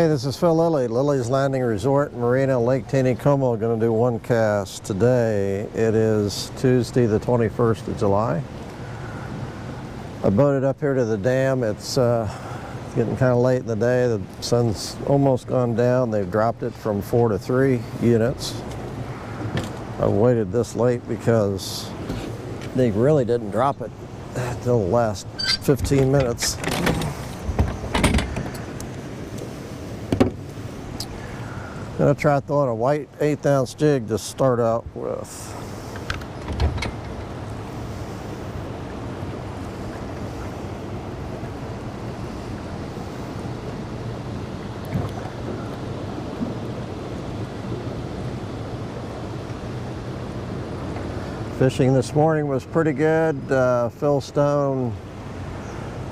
Hey, this is Phil Lilley, Lilley's Landing Resort and Marina, Lake Taneycomo. Going to do one cast today. It is Tuesday the 21st of July. I boated up here to the dam. It's getting kind of late in the day. The sun's almost gone down. They've dropped it from 4 to 3 units. I waited this late because they really didn't drop it until the last 15 minutes. I'm going to try throwing a white 1/8 ounce jig to start out with. Fishing this morning was pretty good. Phil Stone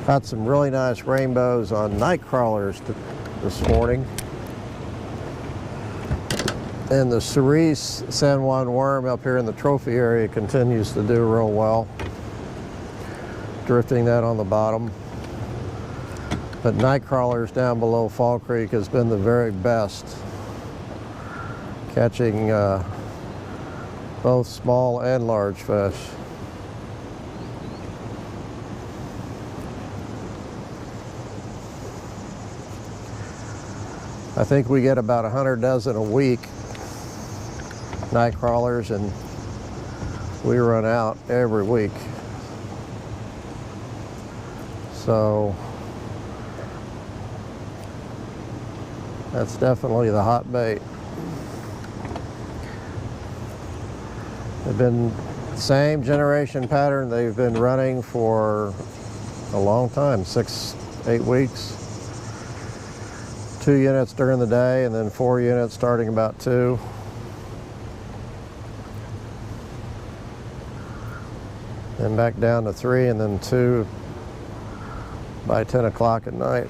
caught some really nice rainbows on night crawlers this morning. And the cerise San Juan worm up here in the trophy area continues to do real well. Drifting that on the bottom. But night crawlers down below Fall Creek has been the very best. Catching both small and large fish. I think we get about 100 dozen a week. Night crawlers, and we run out every week. So that's definitely the hot bait. They've been same generation pattern they've been running for a long time, 6-8 weeks. 2 units during the day and then 4 units starting about 2. Then back down to 3 and then 2 by 10 o'clock at night.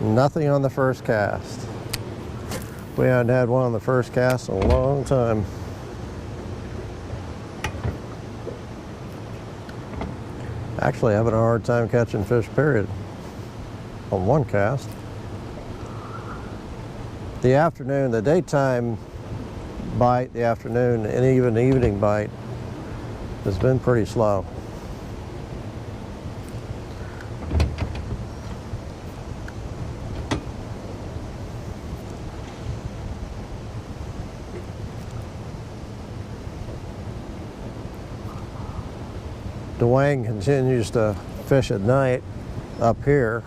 Nothing on the first cast. We hadn't had one on the first cast in a long time. Actually having a hard time catching fish, period, on one cast. The afternoon, the daytime bite, the afternoon, and even the evening bite has been pretty slow. Dwayne continues to fish at night up here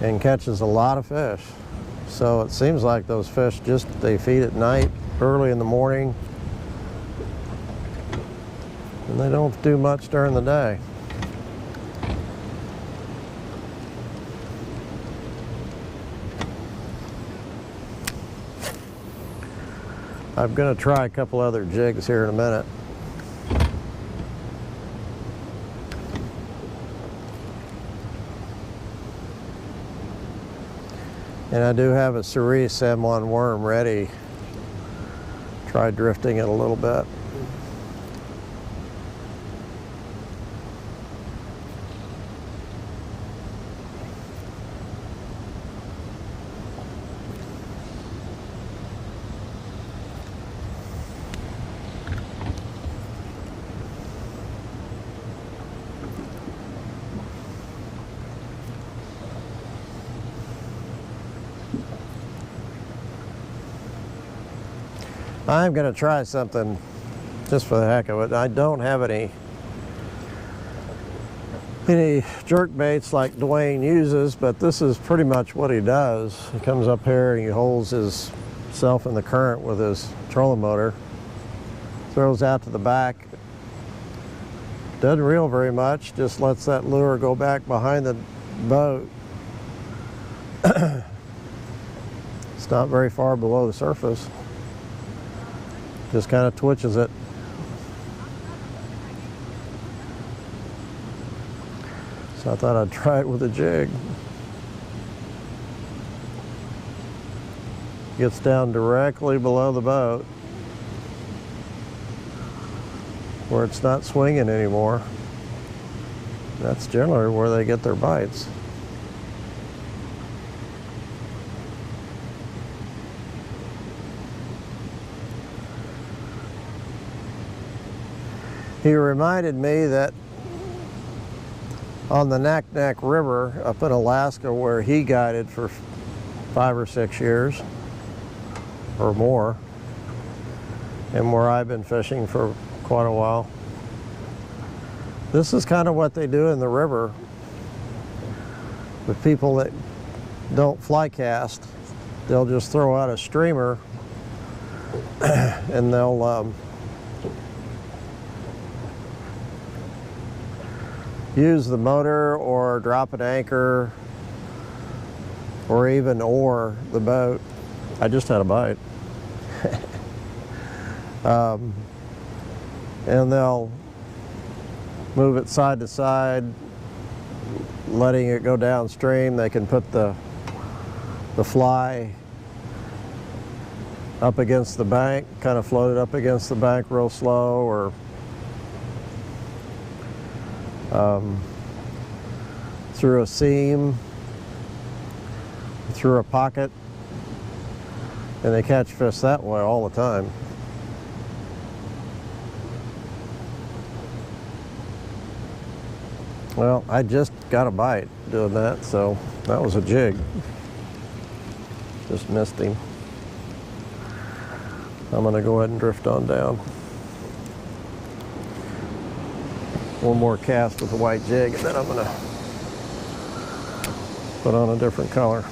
and catches a lot of fish. So it seems like those fish they feed at night, early in the morning, and they don't do much during the day. I'm going to try a couple other jigs here in a minute. And I do have a cerise San Juan worm ready. Try drifting it a little bit. I'm going to try something just for the heck of it. I don't have any jerk baits like Dwayne uses, but this is pretty much what he does. He comes up here and he holds himself in the current with his trolling motor, throws out to the back, doesn't reel very much, just lets that lure go back behind the boat. It's not very far below the surface. Just kind of twitches it. So I thought I'd try it with a jig. Gets down directly below the boat where it's not swinging anymore. That's generally where they get their bites. He reminded me that on the Naknek River up in Alaska, where he guided for 5 or 6 years or more, and where I've been fishing for quite a while, this is kind of what they do in the river with people that don't fly cast. They'll just throw out a streamer and they'll use the motor or drop an anchor or even oar the boat. I just had a bite. And they'll move it side to side, letting it go downstream. They can put the fly up against the bank, kind of float it up against the bank real slow, or through a seam, through a pocket, and they catch fish that way all the time. Well, I just got a bite doing that, so that was a jig. Just missed him. I'm gonna go ahead and drift on down. One more cast with a white jig, and then I'm gonna put on a different color.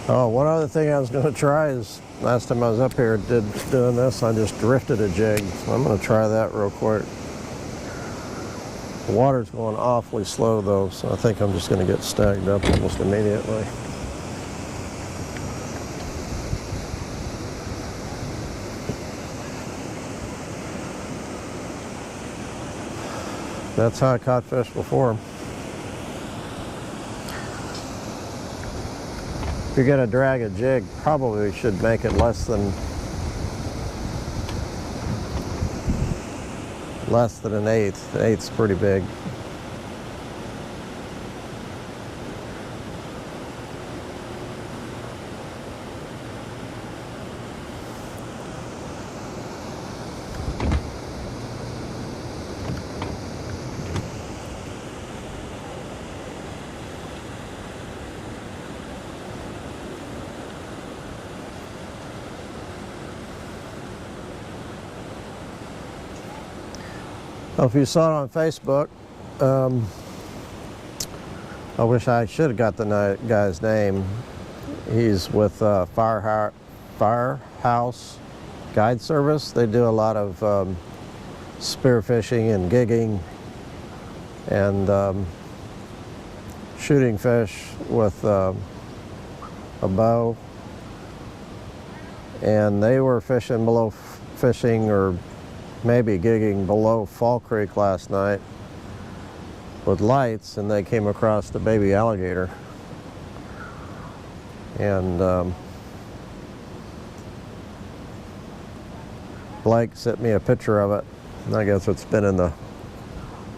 Oh, one other thing I was going to try is, last time I was up here doing this, I just drifted a jig. So I'm going to try that real quick. The water's going awfully slow though, so I think I'm just going to get stacked up almost immediately. That's how I caught fish before. If you're going to drag a jig, probably should make it less than an eighth. An eighth's pretty big. Well, if you saw it on Facebook, I wish I should have got the guy's name. He's with Firehouse Guide Service. They do a lot of spearfishing and gigging and shooting fish with a bow. And they were fishing or maybe gigging below Fall Creek last night with lights, and they came across the baby alligator. And Blake sent me a picture of it, and I guess it's been in the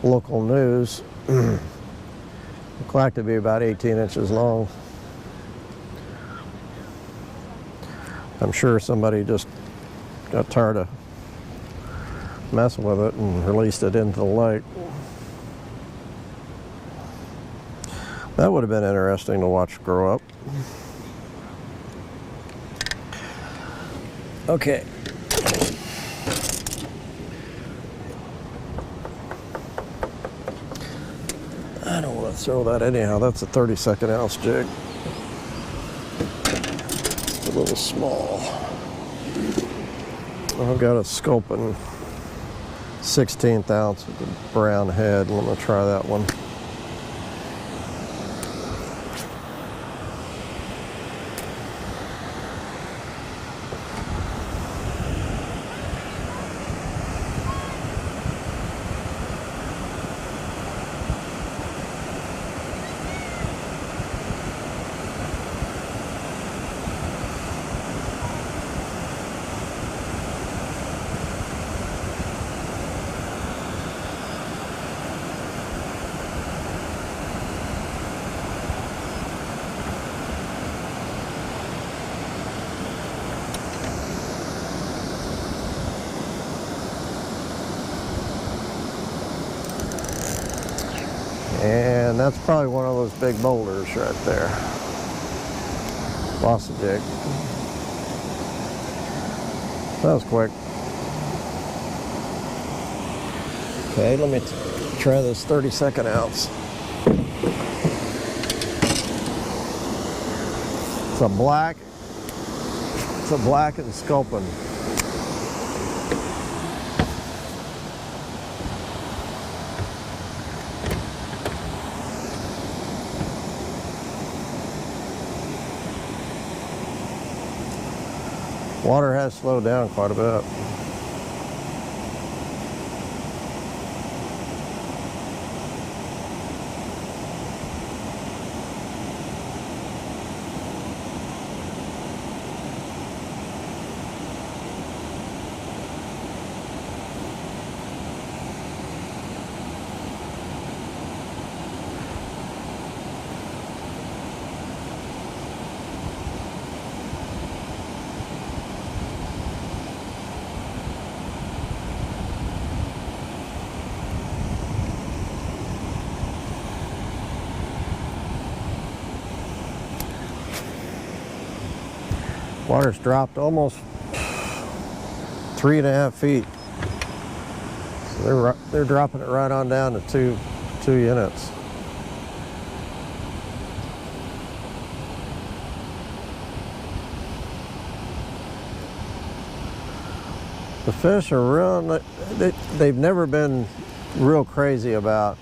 local news. It looked like to be about 18 inches long. I'm sure somebody just got tired of messing with it and released it into the lake. That would have been interesting to watch grow up. Okay. Let's throw that anyhow. That's a 32nd ounce jig. It's a little small. I've got a sculpin 16th ounce with a brown head. I'm gonna try that one. And that's probably one of those big boulders right there. Lost the jig. That was quick. Okay, let me try this 32nd ounce. It's a black and sculpin. Water has slowed down quite a bit. Water's dropped almost 3.5 feet. So they're dropping it right on down to two units. The fish are real, they've never been real crazy about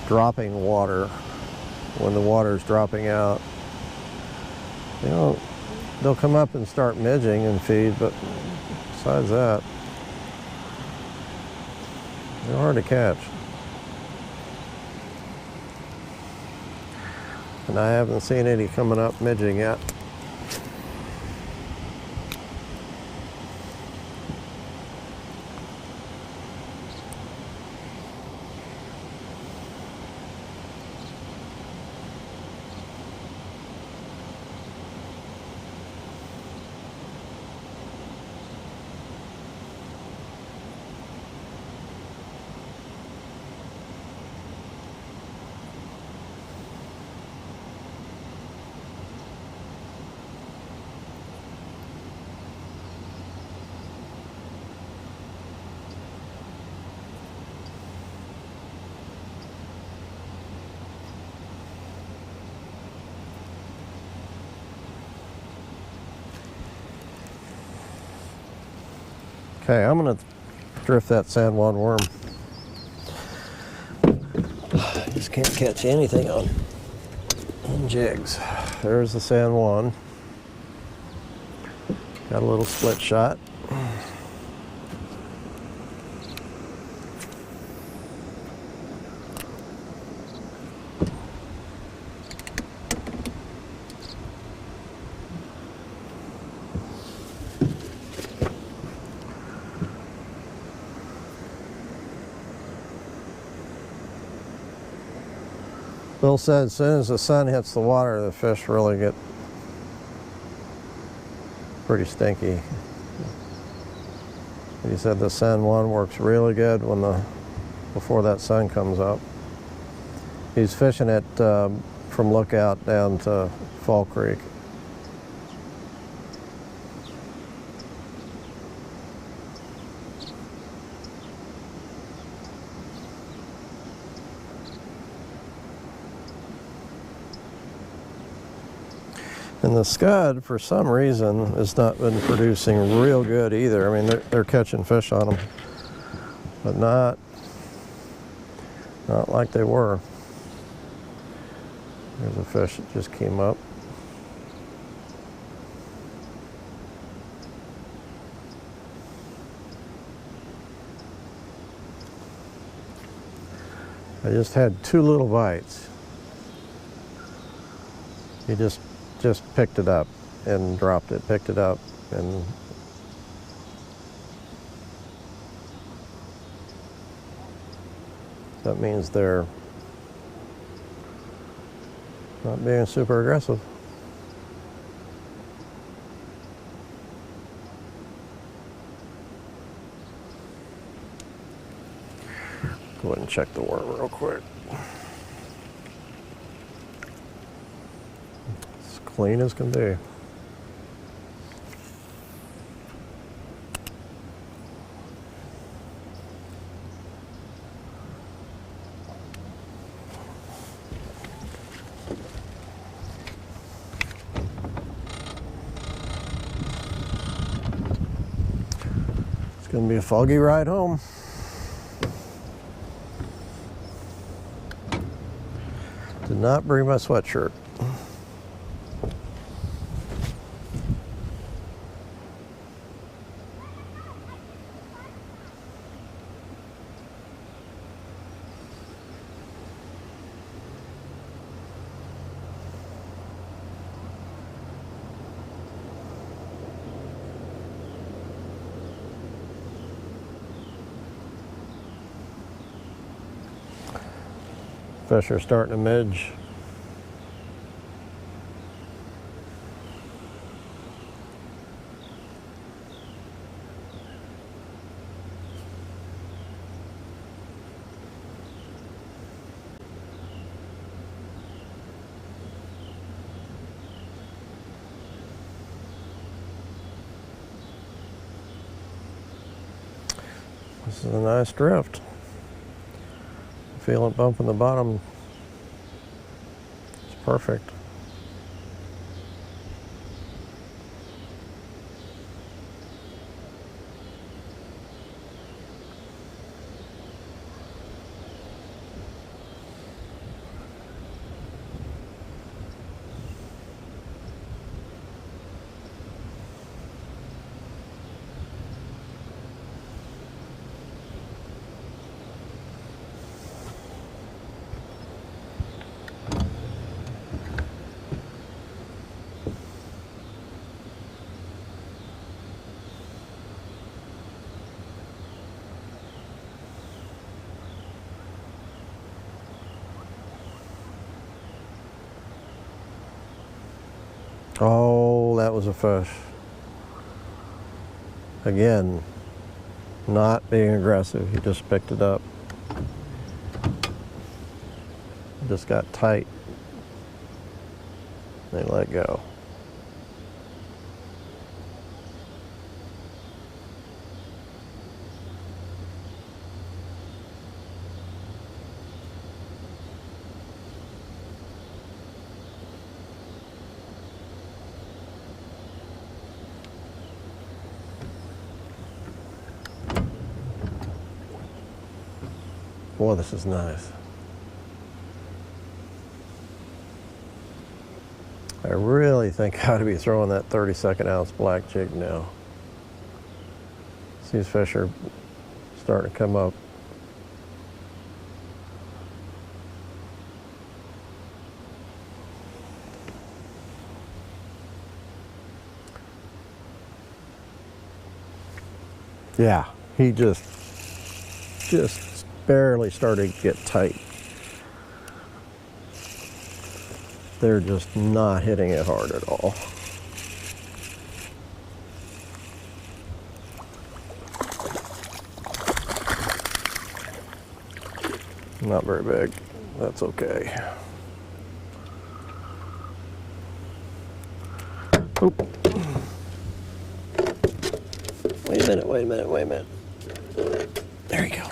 dropping water when the water's dropping out. You know, they'll come up and start midging and feed, but besides that, they're hard to catch. And I haven't seen any coming up midging yet. Okay, I'm gonna drift that San Juan worm. I just can't catch anything on jigs. There's the San Juan. Got a little split shot. Bill said as soon as the sun hits the water, the fish really get pretty stinky. He said the San Juan works really good before that sun comes up. He's fishing it from Lookout down to Fall Creek. And the scud, for some reason, has not been producing real good either. I mean, they're catching fish on them, but not like they were. There's a fish that just came up. I just had 2 little bites. He just picked it up and dropped it, picked it up, and that means they're not being super aggressive. Go ahead and check the worm real quick. It's clean as can be. It's going to be a foggy ride home. Did not bring my sweatshirt. Fish are starting to midge. This is a nice drift. Feel it bumping the bottom. It's perfect. Oh, that was a fish. Again, not being aggressive. He just picked it up. Just got tight. They let go. Boy, this is nice. I really think I ought to be throwing that 32nd ounce black jig now. These fish are starting to come up. Yeah, he just barely started to get tight. They're just not hitting it hard at all. Not very big. That's okay. Oop. Wait a minute. There you go.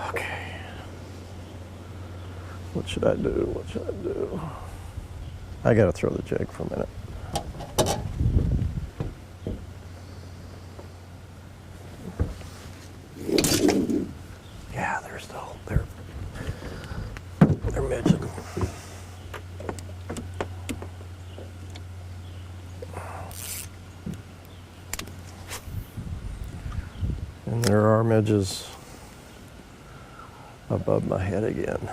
Okay. What should I do? I gotta throw the jig for a minute. Yeah, they're still, they're midging. And there are midges above my head again.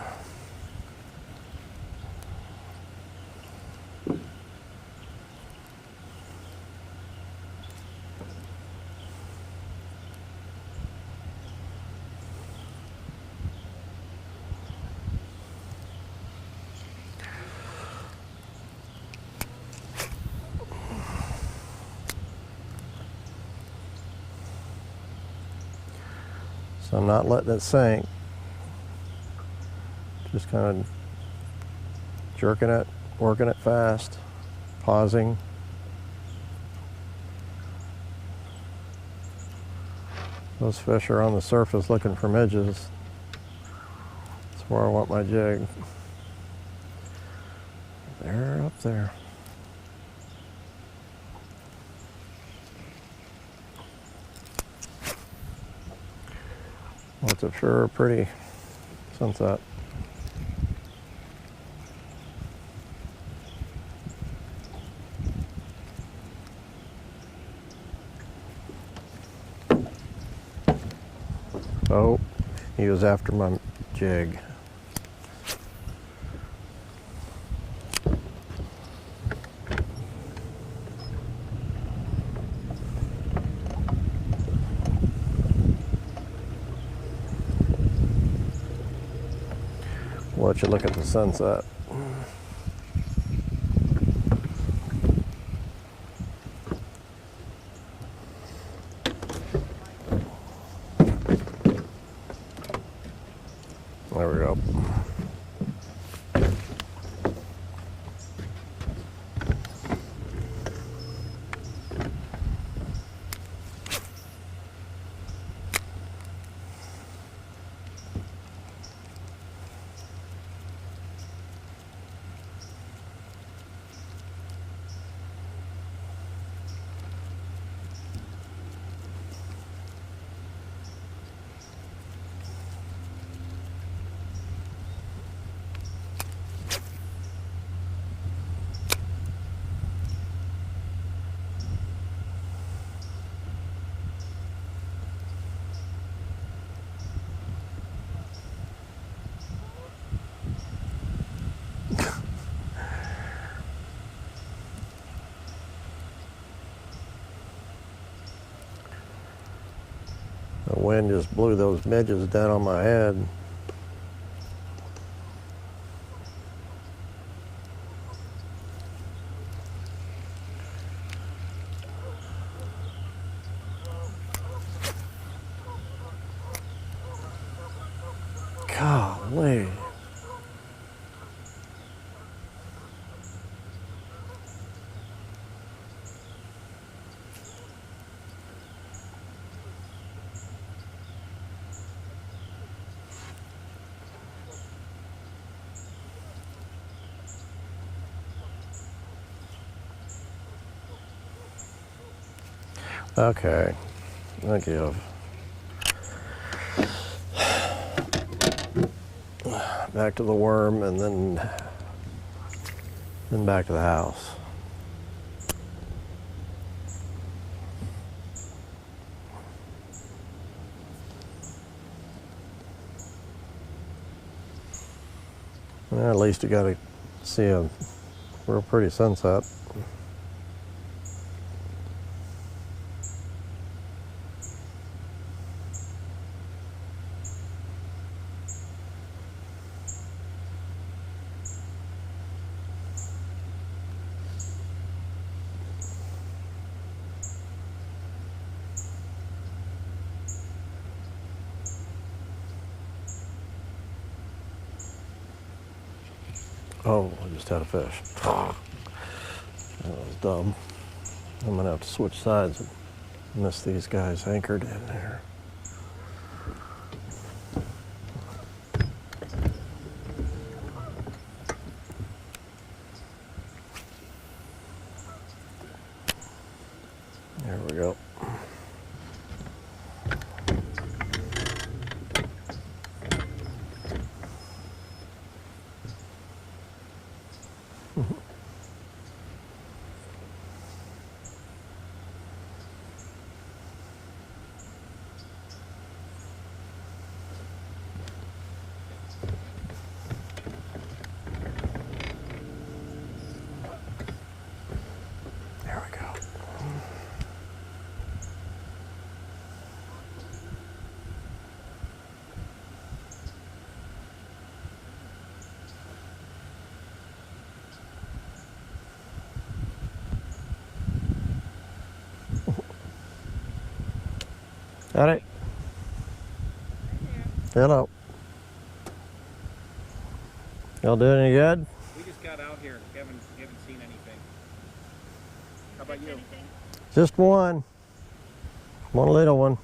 So I'm not letting it sink, just kind of jerking it, working it fast, pausing. Those fish are on the surface looking for midges. That's where I want my jig. They're up there. Well, it's a sure pretty sunset. Oh, he was after my jig. We'll let you look at the sunset. There we go. The wind just blew those midges down on my head. Golly. Okay, I'll give. Back to the worm and then back to the house. Well, at least you got to see a real pretty sunset. Oh, I just had a fish. That was dumb. I'm gonna have to switch sides and miss these guys anchored in there. Howdy. Hello. Y'all doing any good? We just got out here. Haven't seen anything. How about you? Just one. One little one.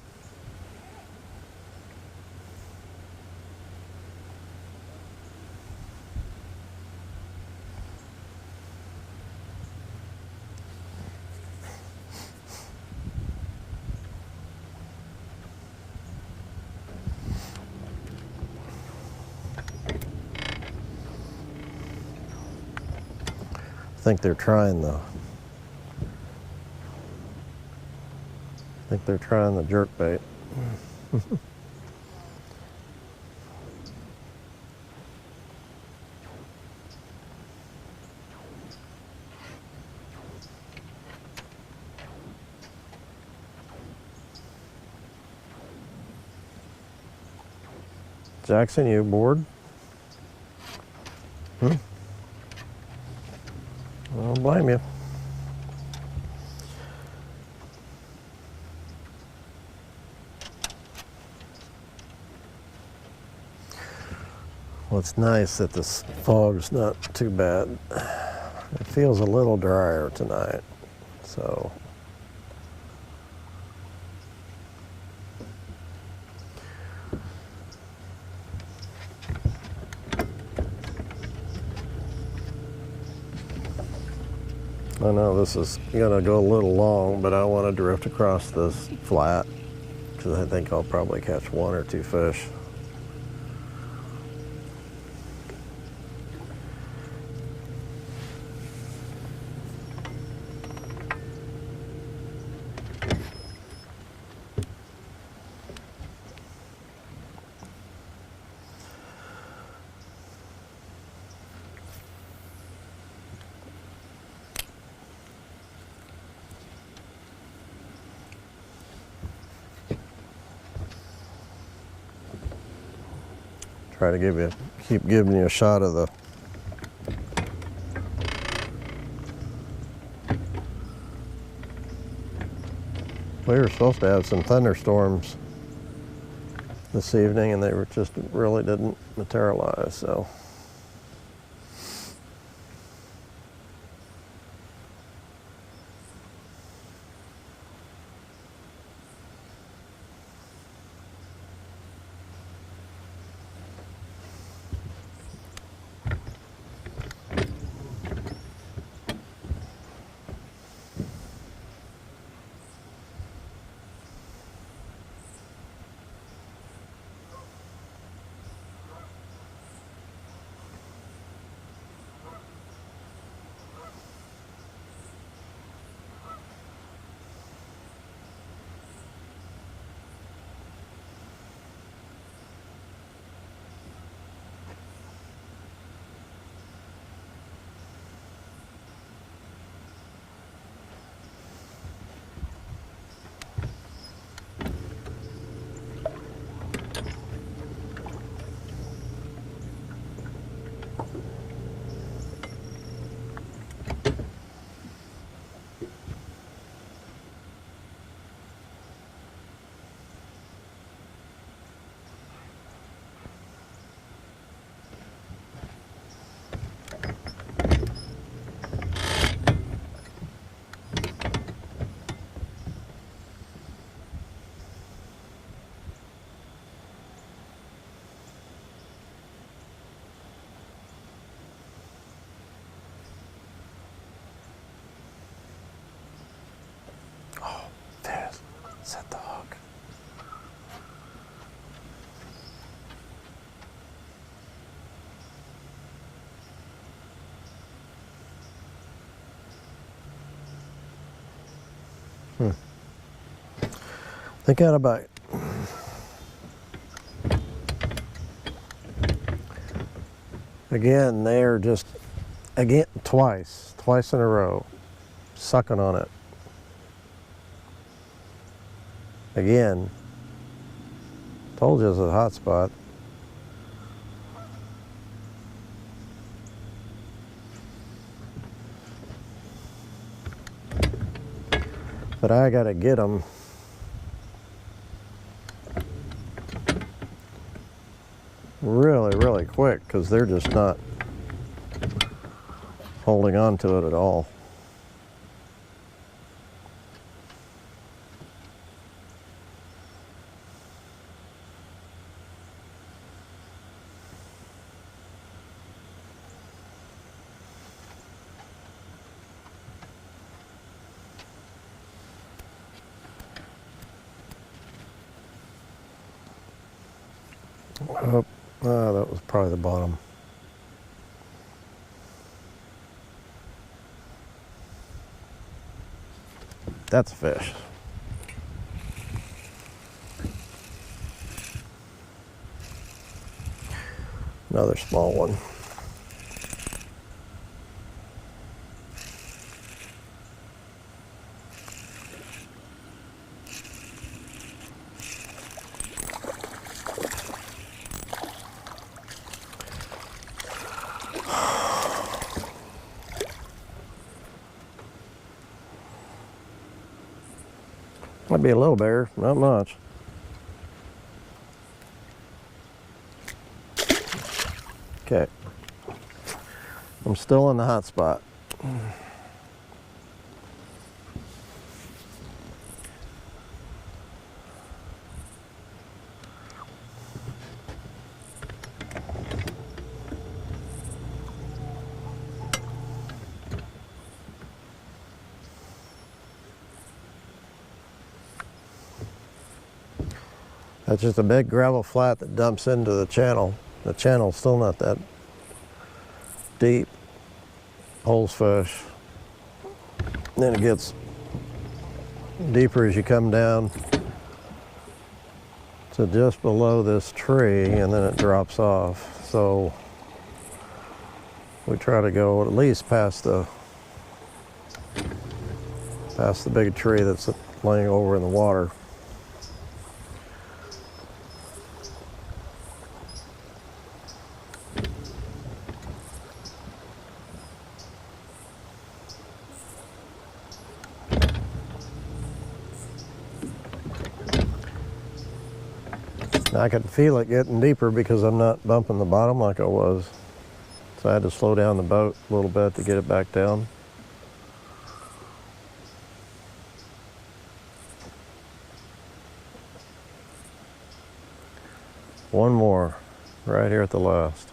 I think they're trying the jerk bait. Jackson, you bored? I don't blame you. Well, it's nice that this fog's not too bad. It feels a little drier tonight, so. I know this is gonna go a little long, but I want to drift across this flat because I think I'll probably catch one or two fish. Try to keep giving you a shot of the we were supposed to have some thunderstorms this evening and they were just really didn't materialize, so. Set the hook. They got a bite. Again, they're just, twice in a row, sucking on it. Again, told you it's a hot spot. But I gotta get them quick because they're just not holding on to it at all. Oh, that was probably the bottom. That's a fish. Another small one. Might be a little bigger, not much. Okay. I'm still in the hot spot. That's just a big gravel flat that dumps into the channel. The channel's still not that deep. Holds fish. Then it gets deeper as you come down to just below this tree, and then it drops off. So we try to go at least past the big tree that's laying over in the water. I could feel it getting deeper because I'm not bumping the bottom like I was. So I had to slow down the boat a little bit to get it back down. One more right here at the last.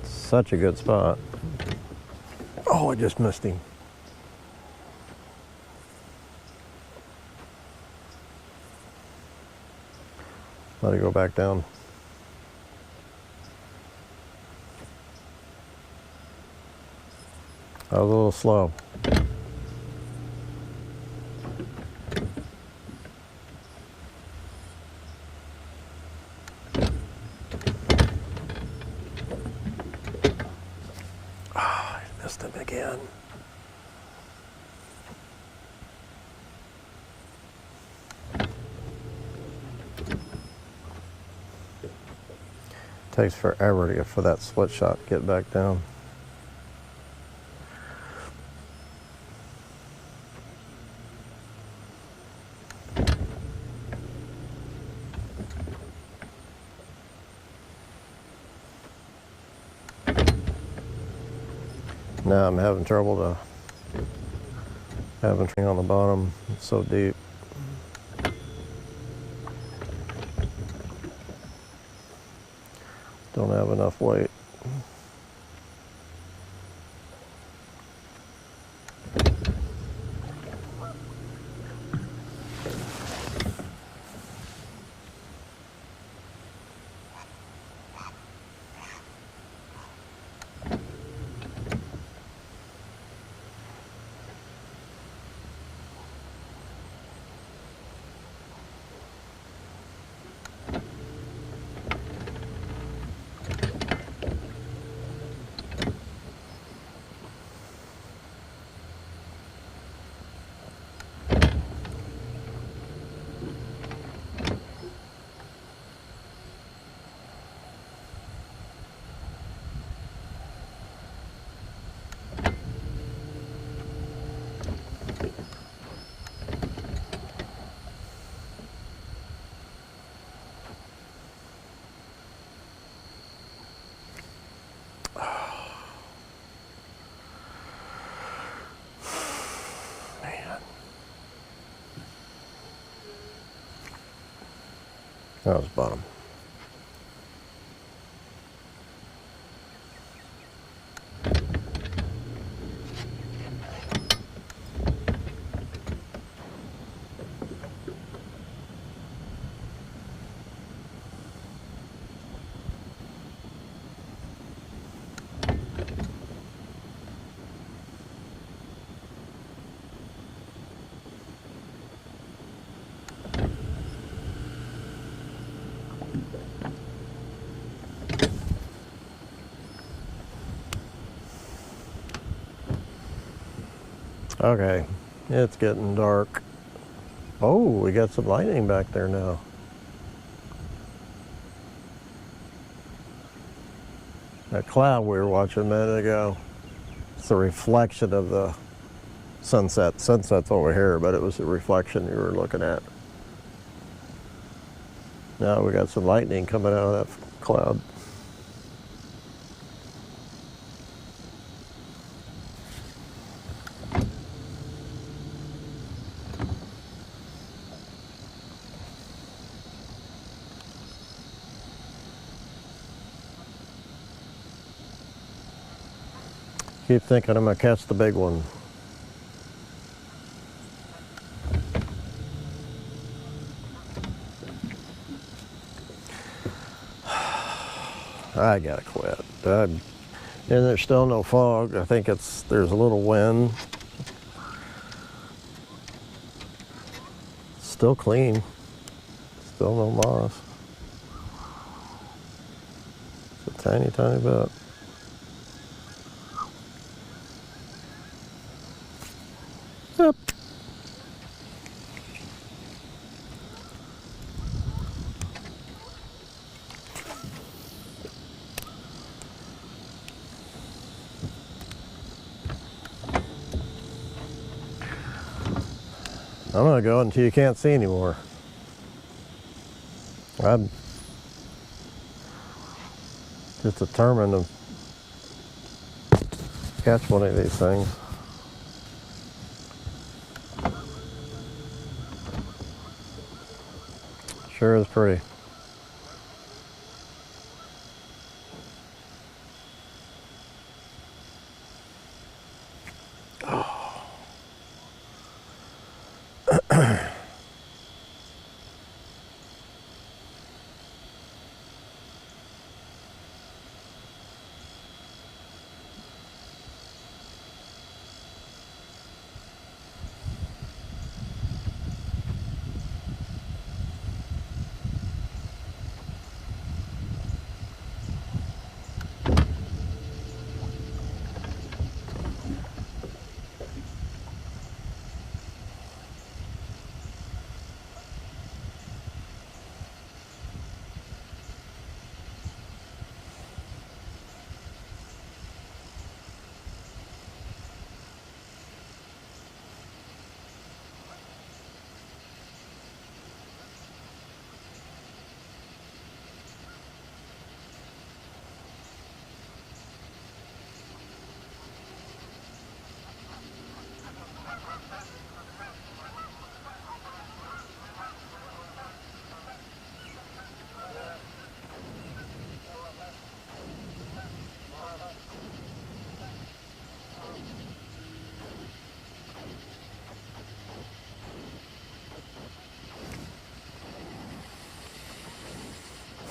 Such a good spot. Oh, I just missed him. Let it go back down. I was a little slow. Ah, I missed him again. Takes forever for that split shot to get back down. Now I'm having trouble having on the bottom. It's so deep. Don't have enough weight. That was bottom. Okay, it's getting dark. Oh, we got some lightning back there now. That cloud we were watching a minute ago, it's a reflection of the sunset. Sunset's over here, but it was a reflection you were looking at. Now we got some lightning coming out of that cloud. Keep thinking I'm gonna catch the big one. I gotta quit. And there's still no fog. I think there's a little wind. Still clean. Still no moss. It's a tiny, tiny bit. Yep. I'm gonna go until you can't see anymore. I'm just determined to catch one of these things. Sure is pretty.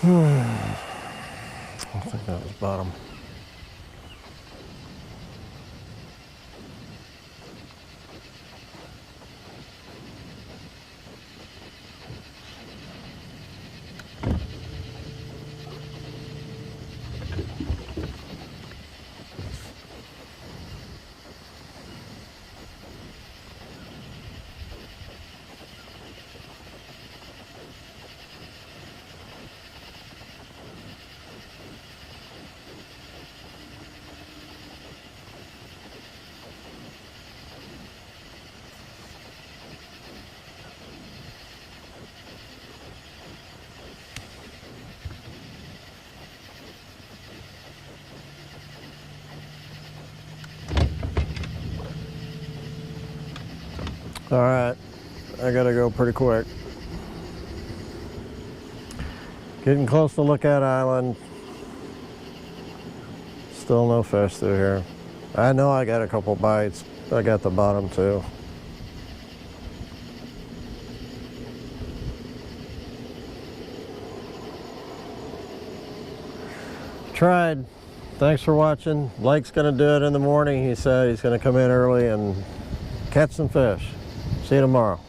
I think that was bottom. All right, I gotta go pretty quick. Getting close to Lookout Island. Still no fish through here. I know I got a couple bites. I got the bottom too. Tried. Thanks for watching. Blake's gonna do it in the morning. He said he's gonna come in early and catch some fish. See you tomorrow.